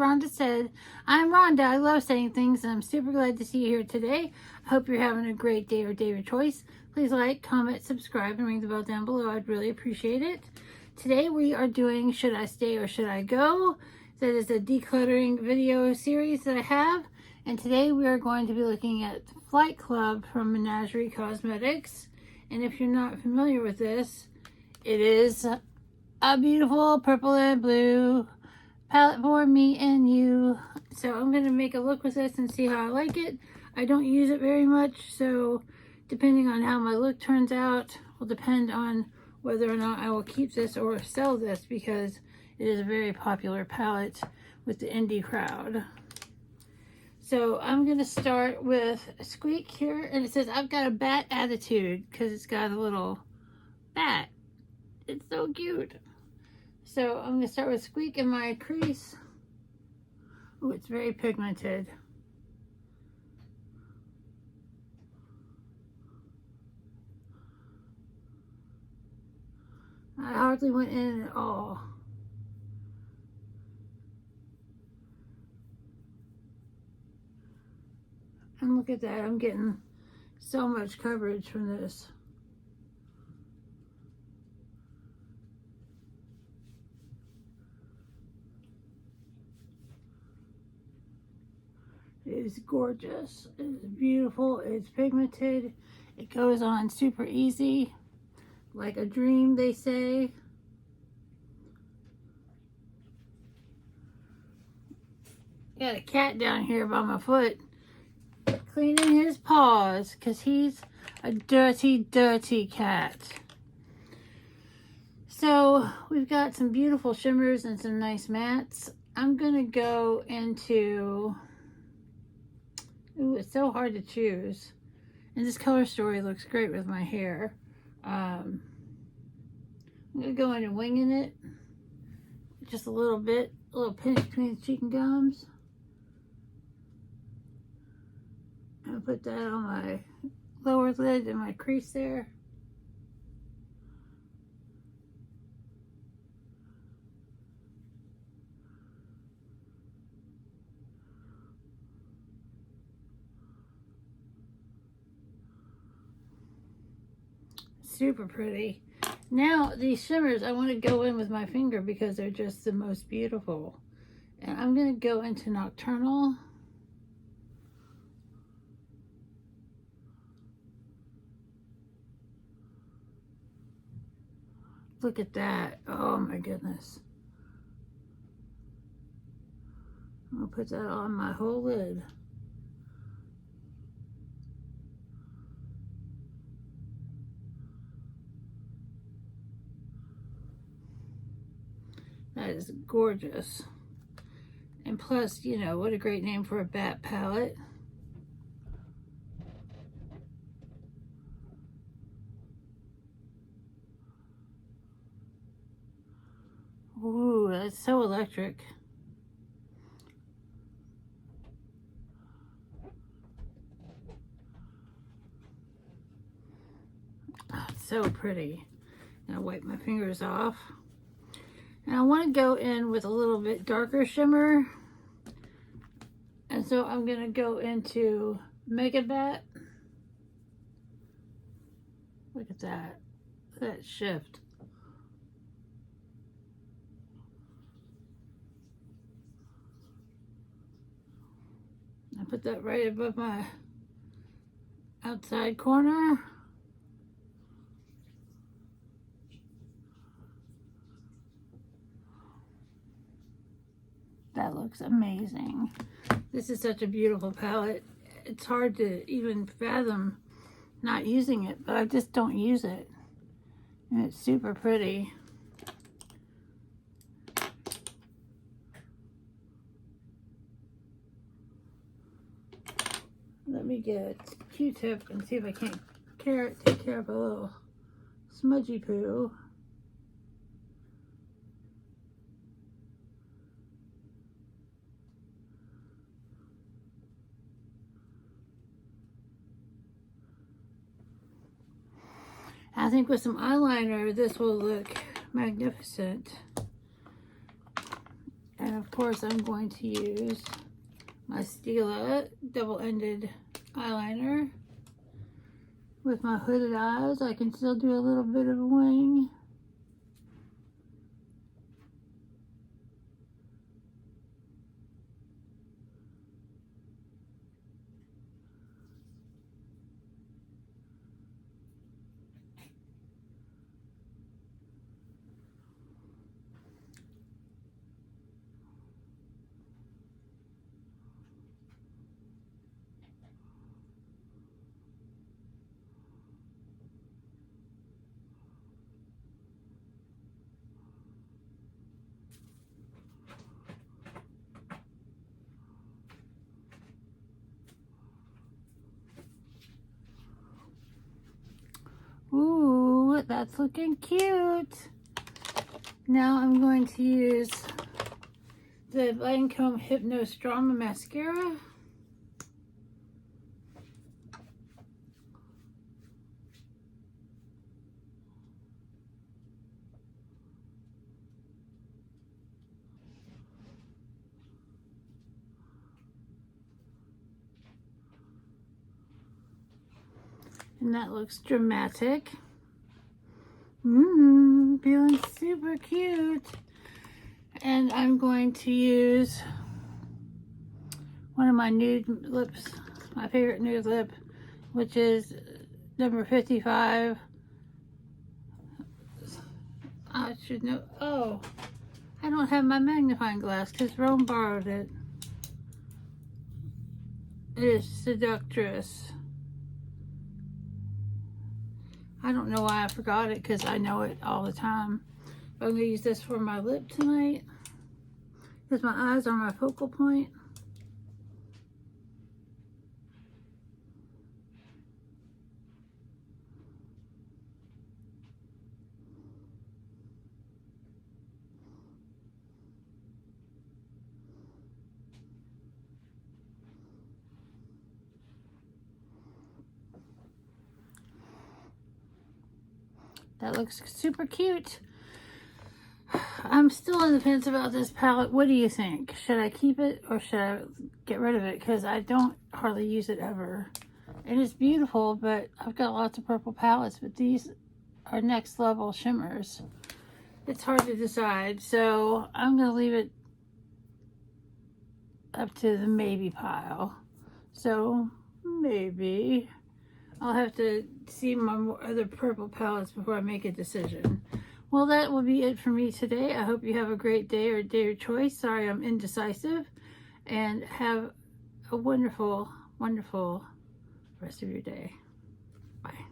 Rhonda said. I'm Rhonda. I love saying things, and I'm super glad to see you here today. I hope you're having a great day or day of choice. Please like, comment, subscribe, and ring the bell down below. I'd really appreciate it. Today we are doing Should I Stay or Should I Go? That is a decluttering video series that I have. And today we are going to be looking at Flight Club from Menagerie Cosmetics. And if you're not familiar with this, it is a beautiful purple and blue palette for me and you. So I'm going to make a look with this and see how I like it. I don't use it very much, so depending on how my look turns out will depend on whether or not I will keep this or sell this, because it is a very popular palette with the indie crowd. So I'm going to start with Squeak here, and it says I've got a bat attitude because it's got a little bat. It's so cute. So I'm going to start with Squeak in my crease. Oh, it's very pigmented. I hardly went in at all. And look at that, I'm getting so much coverage from this. It is gorgeous, it is beautiful, it's pigmented, it goes on super easy, like a dream, they say. Got a cat down here by my foot cleaning his paws because he's a dirty, dirty cat. So we've got some beautiful shimmers and some nice mattes. I'm gonna go into, ooh, it's so hard to choose. And this color story looks great with my hair. I'm gonna go into Winging It. Just a little bit, a little pinch between the cheek and gums. I'll put that on my lower lid and my crease there. Super pretty. Now these shimmers I want to go in with my finger because they're just the most beautiful. And I'm going to go into Nocturnal. Look at that. Oh my goodness. I'm going to put that on my whole lid. That is gorgeous. And plus, you know, what a great name for a bat palette. Ooh, that's so electric. Oh, it's so pretty. Now wipe my fingers off. And I want to go in with a little bit darker shimmer. And so I'm going to go into Mega Bat. Look at that. That shift. I put that right above my outside corner. That looks amazing. This is such a beautiful palette. It's hard to even fathom not using it, but I just don't use it. And it's super pretty. Let me get a Q-tip and see if I can't take care of a little smudgy poo. I think with some eyeliner, this will look magnificent. And And of course I'm going to use my Stila double-ended eyeliner. With my hooded eyes, I can still do a little bit of a wing. Ooh, that's looking cute. Now I'm going to use the Lancome Hypno Strama mascara. And that looks dramatic. Feeling super cute. And I'm going to use one of my nude lips, my favorite nude lip, which is number 55. I should know. Oh, I don't have my magnifying glass because Rome borrowed it. It is Seductress. I don't know why I forgot it because I know it all the time. I'm going to use this for my lip tonight because my eyes are my focal point. That looks super cute. I'm still on the fence about this palette. What do you think? Should I keep it or should I get rid of it? Because I don't hardly use it ever. It is beautiful, but I've got lots of purple palettes, but these are next level shimmers. It's hard to decide, so I'm going to leave it up to the maybe pile. So maybe I'll have to see my other purple palettes before I make a decision. Well, that will be it for me today. I hope you have a great day or day of choice. Sorry, I'm indecisive. And have a wonderful, wonderful rest of your day. Bye.